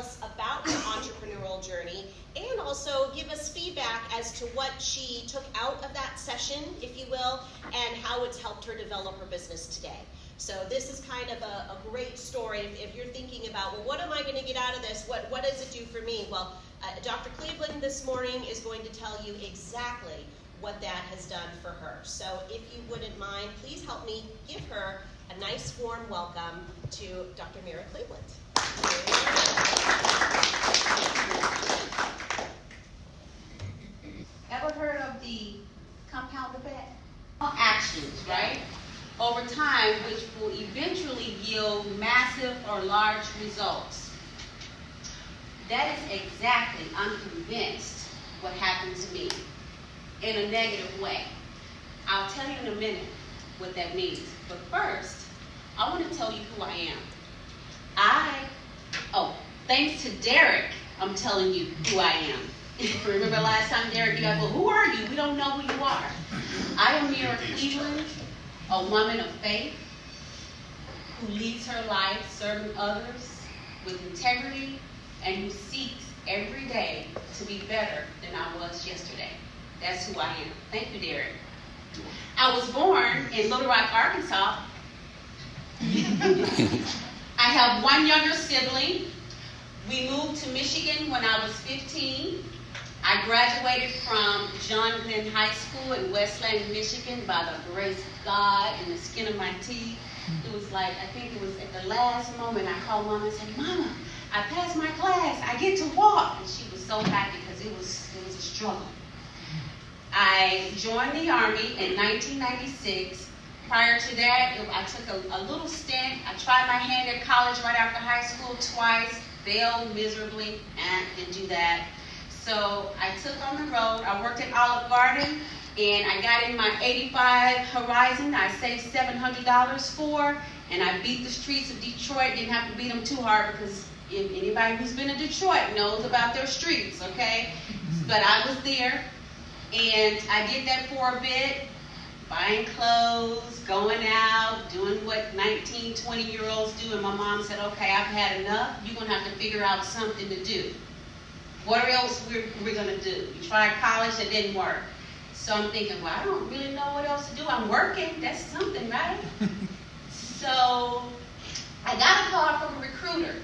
us about her entrepreneurial journey and also give us feedback as to what she took out of that session, if you will, and how it's helped her develop her business today. So this is kind of a great story if you're thinking about, well, what am I going to get out of this? What does it do for me? Well, Dr. Cleveland this morning is going to tell you exactly what that has done for her. So if you wouldn't mind, please help me give her a nice warm welcome to Dr. Mira Cleveland. Ever heard of the compound effect? Actions, right? Over time, which will eventually yield massive or large results. That is exactly, I'm convinced, what happened to me in a negative way. I'll tell you in a minute what that means. But first, I want to tell you who I am. Thanks to Derek, I'm telling you who I am. Remember last time, Derek, you guys, well, who are you? We don't know who you are. I am Mira Cleveland, a woman of faith who leads her life serving others with integrity and who seeks every day to be better than I was yesterday. That's who I am. Thank you, Derek. I was born in Little Rock, Arkansas. I have one younger sibling. We moved to Michigan when I was 15. I graduated from John Glenn High School in Westland, Michigan by the grace of God and the skin of my teeth. It was like, I think it was at the last moment I called Mama and said, Mama, I passed my class. I get to walk. And she was so happy because it was a struggle. I joined the Army in 1996. Prior to that, I took a little stint. I tried my hand at college right after high school twice, failed miserably, and didn't do that. So I took on the road. I worked at Olive Garden, and I got in my 85 Horizon. I saved $700 for, and I beat the streets of Detroit. Didn't have to beat them too hard because if anybody who's been in Detroit knows about their streets, okay? But I was there, and I did that for a bit. Buying clothes, going out, doing what 19, 20-year-olds do. And my mom said, okay, I've had enough. You're going to have to figure out something to do. What else we're going to do? You tried college, it didn't work. So I'm thinking, well, I don't really know what else to do. I'm working. That's something, right? So I got a call from a recruiter.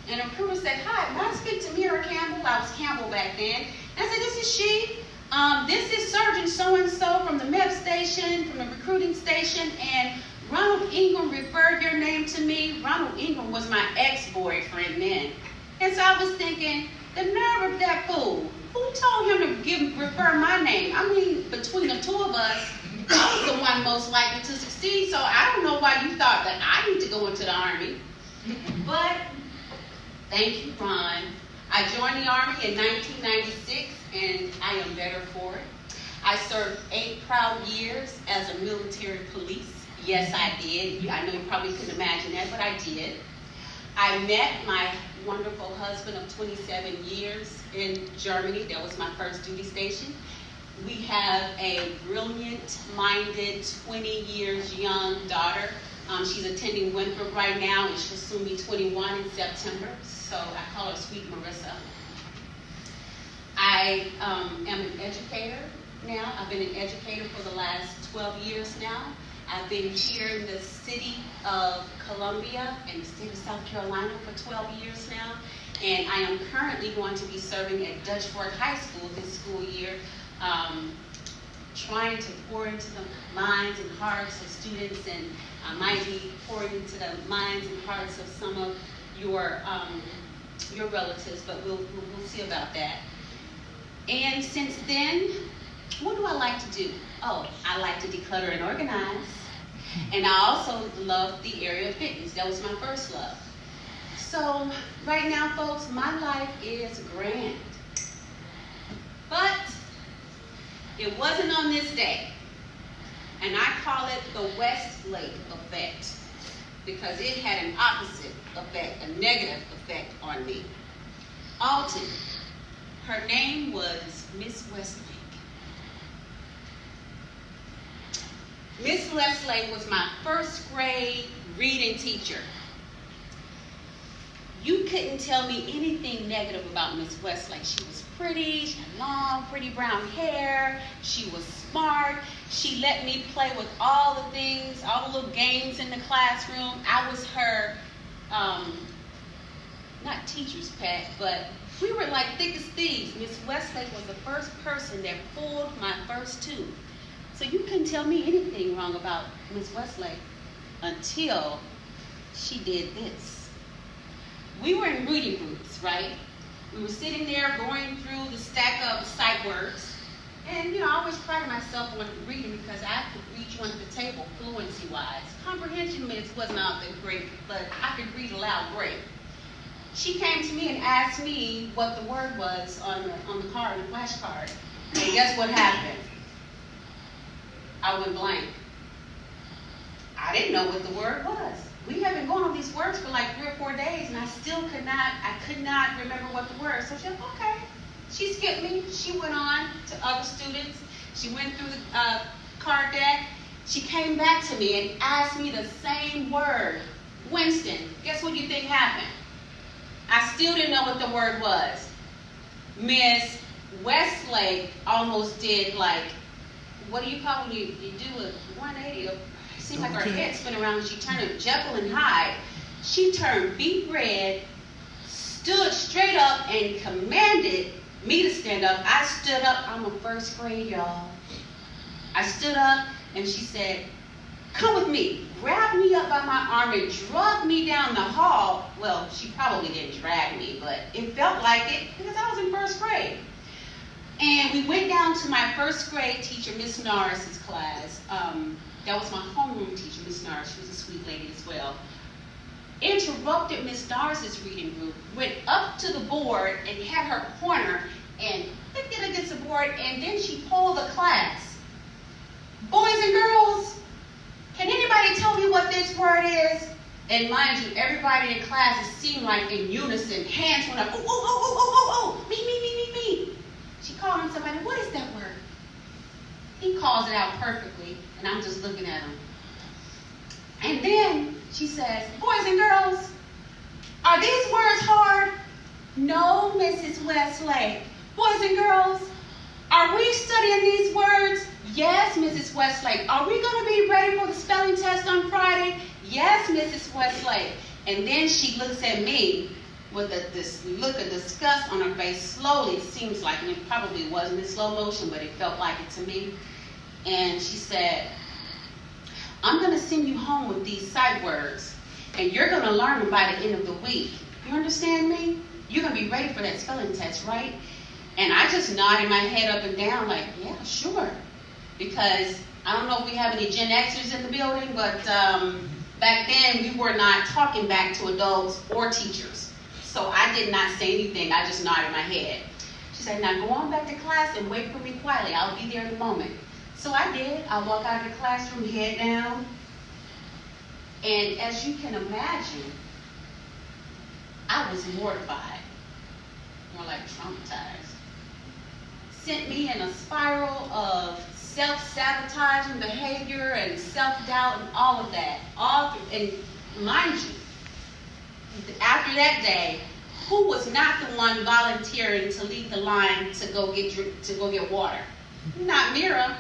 And the recruiter said, hi, may I speak to Mira Campbell? I was Campbell back then. And I said, this is she. This is Surgeon so-and-so from the MEP station, from the recruiting station, and Ronald Ingram referred your name to me. Ronald Ingram was my ex-boyfriend then. And so I was thinking, the nerve of that fool. Who told him to refer my name? I mean, between the two of us, I was the one most likely to succeed, so I don't know why you thought that I need to go into the Army. But, thank you, Ron. I joined the Army in 1996, and I am better for it. I served 8 proud years as a military police. Yes, I did. I know you probably couldn't imagine that, but I did. I met my wonderful husband of 27 years in Germany. That was my first duty station. We have a brilliant-minded, 20 years young daughter. She's attending Winthrop right now, and she'll soon be 21 in September. So I call her Sweet Marissa. I am an educator now. I've been an educator for the last 12 years now. I've been here in the city of Columbia and the state of South Carolina for 12 years now. And I am currently going to be serving at Dutch Fork High School this school year, trying to pour into the minds and hearts of students, and I might be pouring into the minds and hearts of some of your relatives, but we'll see about that. And since then, what do I like to do? Oh, I like to declutter and organize. And I also love the area of fitness. That was my first love. So right now, folks, my life is grand. But it wasn't on this day. And I call it the Westlake effect, because it had an opposite effect, a negative effect on me. Alton, her name was Miss Westlake. Miss Westlake was my first grade reading teacher. You couldn't tell me anything negative about Miss Westlake. She was pretty, she had long, pretty brown hair, she was smart, she let me play with all the things, all the little games in the classroom. I was her, not teacher's pet, but we were like thick as thieves. Miss Westlake was the first person that pulled my first tooth. So you couldn't tell me anything wrong about Miss Westlake until she did this. We were in reading groups, right? We were sitting there going through the stack of sight words. And, I always prided myself on reading because I could read you under the table fluency-wise. Comprehension wasn't all that great, but I could read aloud great. She came to me and asked me what the word was on the card, the flashcard. And guess what happened? I went blank. I didn't know what the word was. We have been going on these words for like 3 or 4 days, and I could not remember what the word. So she said, okay. She skipped me. She went on to other students. She went through the card deck. She came back to me and asked me the same word. Winston. Guess what you think happened? I still didn't know what the word was. Miss Westlake almost did like, what do you call when you do a 180? It seemed like her head spun around and she turned a Jekyll and Hyde. She turned beet red, stood straight up and commanded me to stand up. I stood up. I'm in first grade, y'all. I stood up and she said, come with me. Grabbed me up by my arm and dragged me down the hall. Well, she probably didn't drag me, but it felt like it because I was in first grade. And we went down to my first grade teacher, Miss Norris's class. That was my homeroom teacher, Miss Norris. She was a sweet lady as well. Interrupted Miss Norris's reading group, went up to the board and had her corner and flicked it against the board, and then she polled the class. Boys and girls, can anybody tell me what this word is? And mind you, everybody in class, it seemed like in unison, hands went up, oh, oh, oh, oh, oh, oh, me, me, me, me, me. She called on somebody, what is that word? He calls it out perfectly, and I'm just looking at him. And then she says, boys and girls, are these words hard? No, Mrs. Westlake. Boys and girls, are we studying these words? Yes, Mrs. Westlake. Are we going to be ready for the spelling test on Friday? Yes, Mrs. Westlake. And then she looks at me with this look of disgust on her face. Slowly, it seems like, and it probably wasn't in slow motion, but it felt like it to me. And she said, I'm going to send you home with these sight words, and you're going to learn them by the end of the week. You understand me? You're going to be ready for that spelling test, right? And I just nodded my head up and down like, yeah, sure. Because I don't know if we have any Gen Xers in the building, but back then we were not talking back to adults or teachers. So I did not say anything. I just nodded my head. She said, now go on back to class and wait for me quietly. I'll be there in a moment. So I did. I walked out of the classroom, head down. And as you can imagine, I was mortified, more like traumatized. Sent me in a spiral of self-sabotaging behavior and self-doubt and all of that. And mind you, after that day, who was not the one volunteering to lead the line to go get water? Not Mira.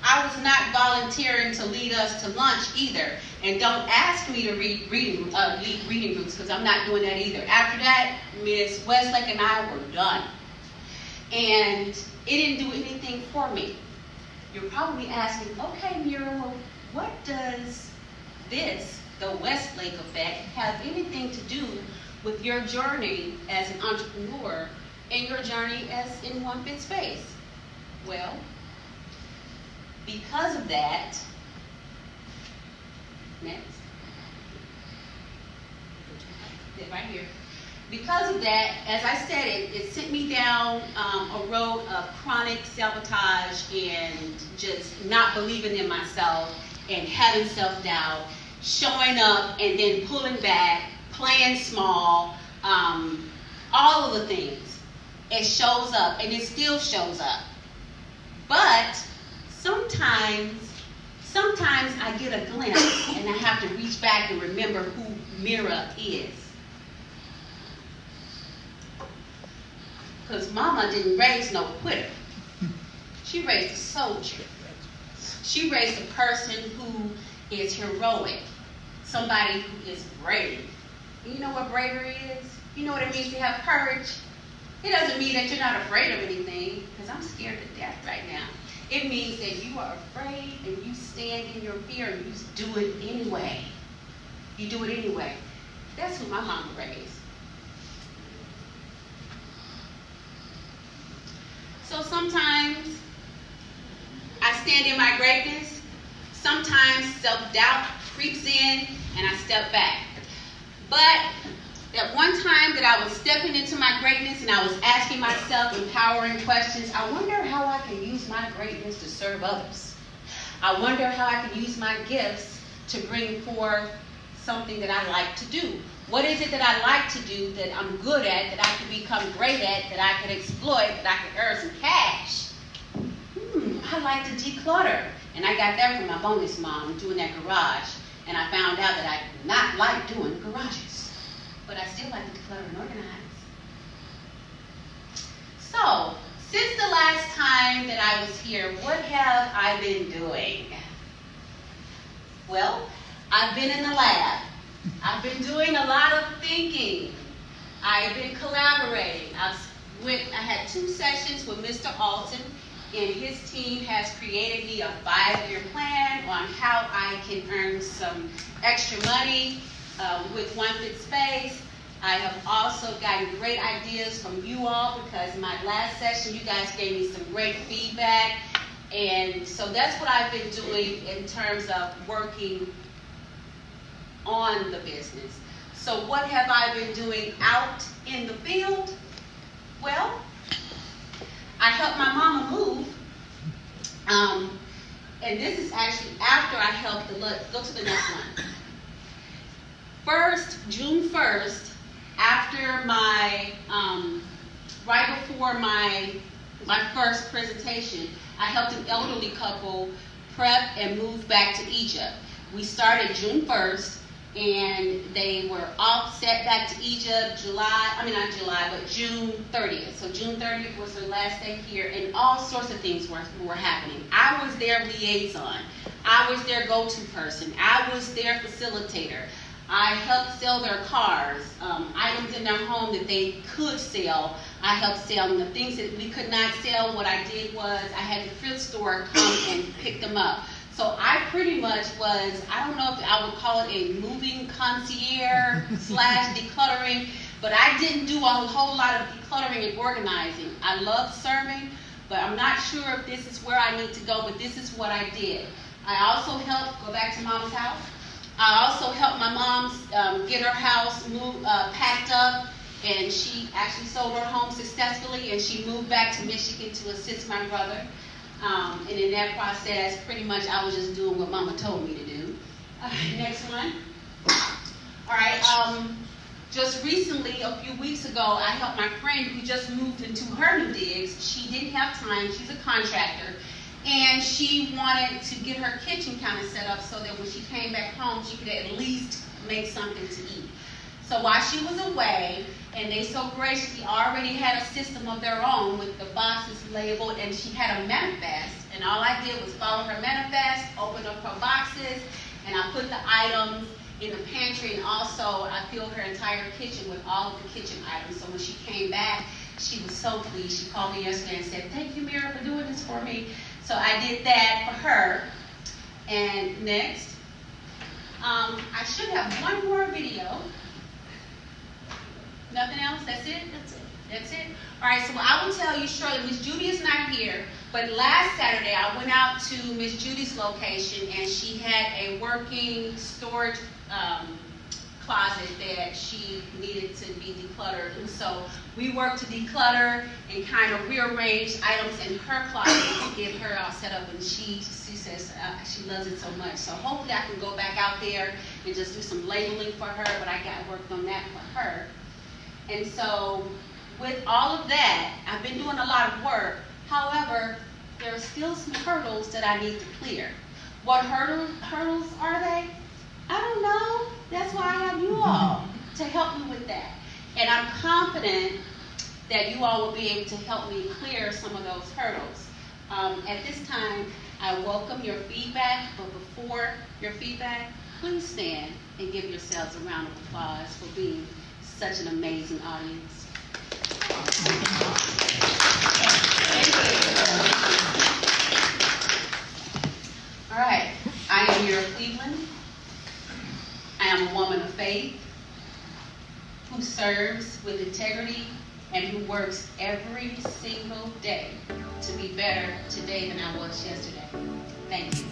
I was not volunteering to lead us to lunch either. And don't ask me to lead reading groups because I'm not doing that either. After that, Miss Westlake and I were done. And it didn't do anything for me. You're probably asking, okay, Mira, well, what does this, the Westlake effect, have anything to do with your journey as an entrepreneur and your journey as in One Fit Space? Well, because of that, next, right here. Because of that, as I said, it sent me down a road of chronic sabotage and just not believing in myself and having self-doubt, showing up and then pulling back, playing small, all of the things. It shows up and it still shows up. But sometimes I get a glimpse and I have to reach back and remember who Mira is. because Mama didn't raise no quitter. She raised a soldier. She raised a person who is heroic, somebody who is brave. You know what bravery is? You know what it means to have courage? It doesn't mean that you're not afraid of anything, because I'm scared to death right now. It means that you are afraid and you stand in your fear and you do it anyway. You do it anyway. That's who my mama raised. So sometimes I stand in my greatness. Sometimes self-doubt creeps in and I step back. But at one time that I was stepping into my greatness and I was asking myself empowering questions, I wonder how I can use my greatness to serve others. I wonder how I can use my gifts to bring forth something that I like to do. What is it that I like to do that I'm good at, that I can become great at, that I can exploit, that I can earn some cash? I like to declutter. And I got that from my bonus mom doing that garage. And I found out that I did not like doing garages. But I still like to declutter and organize. So, since the last time that I was here, what have I been doing? Well, I've been in the lab. I've been doing a lot of thinking. I've been collaborating. I had 2 sessions with Mr. Alton, and his team has created me a 5-year plan on how I can earn some extra money with One Fit Space. I have also gotten great ideas from you all, because my last session, you guys gave me some great feedback. And so that's what I've been doing in terms of working on the business. So what have I been doing out in the field? Well, I helped my mama move. And this is actually after I helped go to the next one. June 1st, after my, right before my first presentation, I helped an elderly couple prep and move back to Egypt. We started June 1st, and they were all set back to Egypt June 30th. So June 30th was their last day here, and all sorts of things were happening. I was their liaison. I was their go-to person. I was their facilitator. I helped sell their cars, items in their home that they could sell. I helped sell them. The things that we could not sell, what I did was I had the thrift store come and pick them up. So I pretty much was, I don't know if I would call it a moving concierge / decluttering, but I didn't do a whole lot of decluttering and organizing. I love serving, but I'm not sure if this is where I need to go, but this is what I did. I also helped go back to Mom's house. I also helped my mom get her house packed up, and she actually sold her home successfully, and she moved back to Michigan to assist my brother. And in that process, pretty much I was just doing what Mama told me to do. Next one. All right. Just recently, a few weeks ago, I helped my friend who just moved into her new digs. She didn't have time. She's a contractor. And she wanted to get her kitchen kind of set up so that when she came back home, she could at least make something to eat. So while she was away, and they so graciously already had a system of their own with the boxes labeled, and she had a manifest, and all I did was follow her manifest, open up her boxes, and I put the items in the pantry, and also I filled her entire kitchen with all of the kitchen items. So when she came back, she was so pleased. She called me yesterday and said, "Thank you, Mira, for doing this for me." So I did that for her. And next, I should have one more video. Nothing else? That's it? That's it? All right, so I will tell you shortly. Miss Judy is not here, but last Saturday I went out to Miss Judy's location, and she had a working storage closet that she needed to be decluttered. And so we worked to declutter and kind of rearrange items in her closet to get her all set up, and she says she loves it so much. So hopefully I can go back out there and just do some labeling for her, but I got worked on that for her. And so with all of that, I've been doing a lot of work. However, there are still some hurdles that I need to clear. What hurdles are they? I don't know. That's why I have you all to help me with that. And I'm confident that you all will be able to help me clear some of those hurdles. At this time, I welcome your feedback, but before your feedback, please stand and give yourselves a round of applause for being such an amazing audience. All right, I am Mira Cleveland. I am a woman of faith who serves with integrity and who works every single day to be better today than I was yesterday. Thank you.